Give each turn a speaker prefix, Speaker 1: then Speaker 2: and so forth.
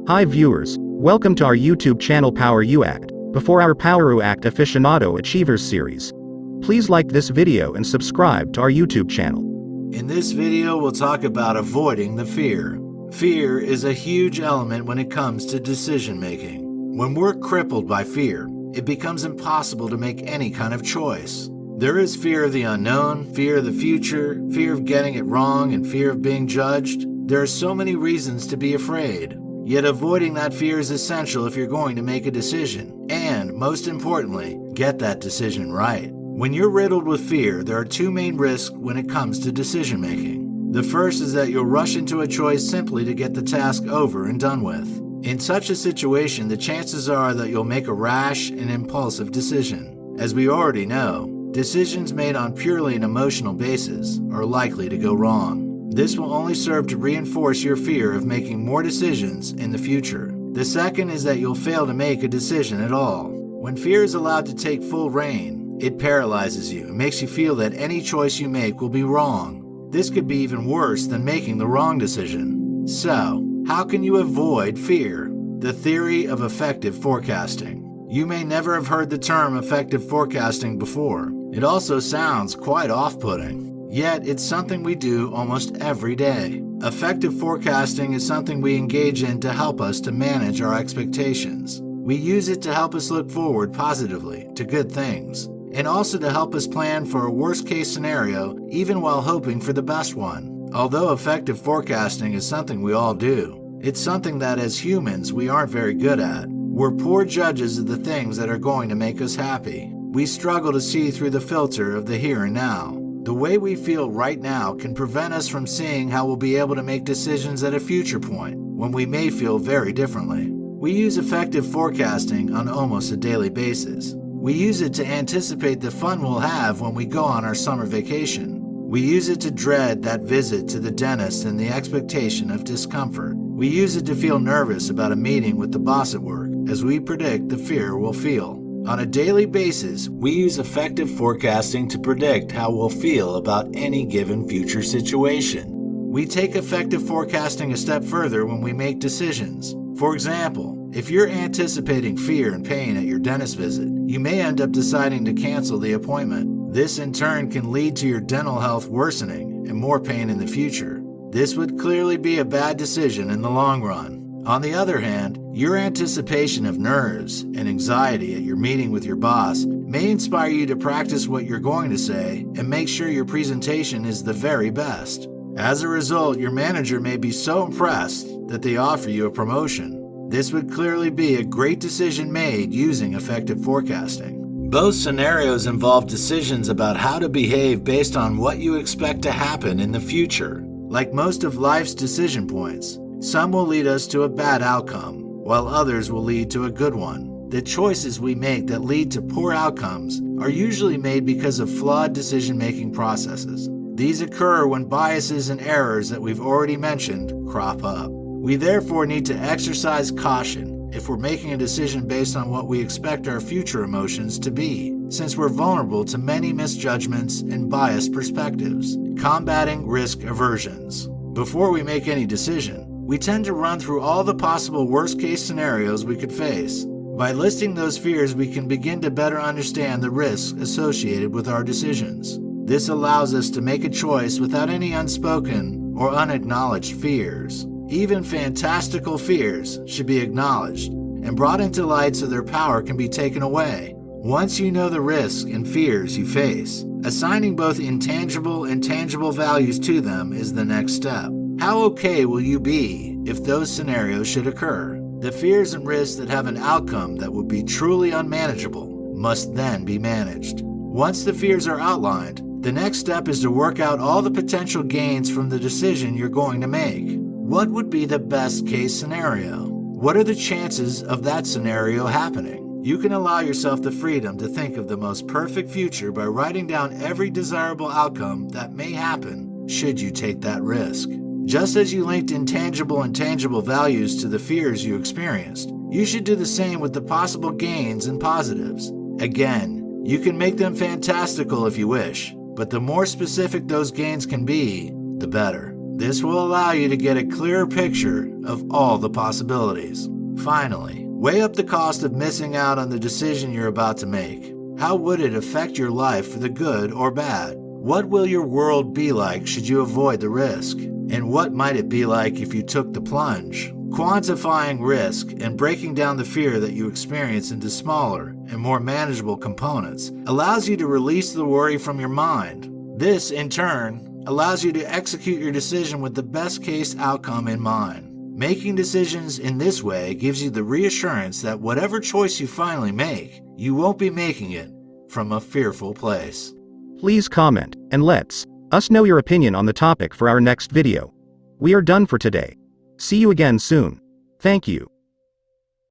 Speaker 1: Hi viewers, welcome to our YouTube channel PowerU Act, before our PowerU Act Aficionado Achievers series. Please like this video and subscribe to our YouTube channel.
Speaker 2: In this video, we'll talk about avoiding the fear. Fear is a huge element when it comes to decision making. When we're crippled by fear, it becomes impossible to make any kind of choice. There is fear of the unknown, fear of the future, fear of getting it wrong, and fear of being judged. There are so many reasons to be afraid. Yet avoiding that fear is essential if you're going to make a decision, and, most importantly, get that decision right. When you're riddled with fear, there are two main risks when it comes to decision making. The first is that you'll rush into a choice simply to get the task over and done with. In such a situation, the chances are that you'll make a rash and impulsive decision. As we already know, decisions made on purely an emotional basis are likely to go wrong. This will only serve to reinforce your fear of making more decisions in the future. The second is that you'll fail to make a decision at all. When fear is allowed to take full reign, it paralyzes you and makes you feel that any choice you make will be wrong. This could be even worse than making the wrong decision. So, how can you avoid fear? The theory of effective forecasting. You may never have heard the term effective forecasting before. It also sounds quite off-putting. Yet, it's something we do almost every day. Effective forecasting is something we engage in to help us to manage our expectations. We use it to help us look forward positively to good things, and also to help us plan for a worst-case scenario even while hoping for the best one. Although effective forecasting is something we all do, it's something that as humans we aren't very good at. We're poor judges of the things that are going to make us happy. We struggle to see through the filter of the here and now. The way we feel right now can prevent us from seeing how we'll be able to make decisions at a future point, when we may feel very differently. We use effective forecasting on almost a daily basis. We use it to anticipate the fun we'll have when we go on our summer vacation. We use it to dread that visit to the dentist and the expectation of discomfort. We use it to feel nervous about a meeting with the boss at work, as we predict the fear we'll feel. On a daily basis, we use effective forecasting to predict how we'll feel about any given future situation. We take effective forecasting a step further when we make decisions. For example, if you're anticipating fear and pain at your dentist visit, you may end up deciding to cancel the appointment. This in turn can lead to your dental health worsening and more pain in the future. This would clearly be a bad decision in the long run. On the other hand, your anticipation of nerves and anxiety at your meeting with your boss may inspire you to practice what you're going to say and make sure your presentation is the very best. As a result, your manager may be so impressed that they offer you a promotion. This would clearly be a great decision made using effective forecasting. Both scenarios involve decisions about how to behave based on what you expect to happen in the future. Like most of life's decision points, some will lead us to a bad outcome, while others will lead to a good one. The choices we make that lead to poor outcomes are usually made because of flawed decision-making processes. These occur when biases and errors that we've already mentioned crop up. We therefore need to exercise caution if we're making a decision based on what we expect our future emotions to be, since we're vulnerable to many misjudgments and biased perspectives. Combating risk aversions. Before we make any decision, we tend to run through all the possible worst-case scenarios we could face. By listing those fears, we can begin to better understand the risks associated with our decisions. This allows us to make a choice without any unspoken or unacknowledged fears. Even fantastical fears should be acknowledged and brought into light so their power can be taken away. Once you know the risks and fears you face, assigning both intangible and tangible values to them is the next step. How okay will you be if those scenarios should occur? The fears and risks that have an outcome that would be truly unmanageable must then be managed. Once the fears are outlined, the next step is to work out all the potential gains from the decision you're going to make. What would be the best case scenario? What are the chances of that scenario happening? You can allow yourself the freedom to think of the most perfect future by writing down every desirable outcome that may happen should you take that risk. Just as you linked intangible and tangible values to the fears you experienced, you should do the same with the possible gains and positives. Again, you can make them fantastical if you wish, but the more specific those gains can be, the better. This will allow you to get a clearer picture of all the possibilities. Finally, weigh up the cost of missing out on the decision you're about to make. How would it affect your life for the good or bad? What will your world be like should you avoid the risk? And what might it be like if you took the plunge? Quantifying risk and breaking down the fear that you experience into smaller and more manageable components allows you to release the worry from your mind. This, in turn, allows you to execute your decision with the best case outcome in mind. Making decisions in this way gives you the reassurance that whatever choice you finally make, you won't be making it from a fearful place.
Speaker 1: Please comment, and let us know your opinion on the topic for our next video. We are done for today. See you again soon. Thank you.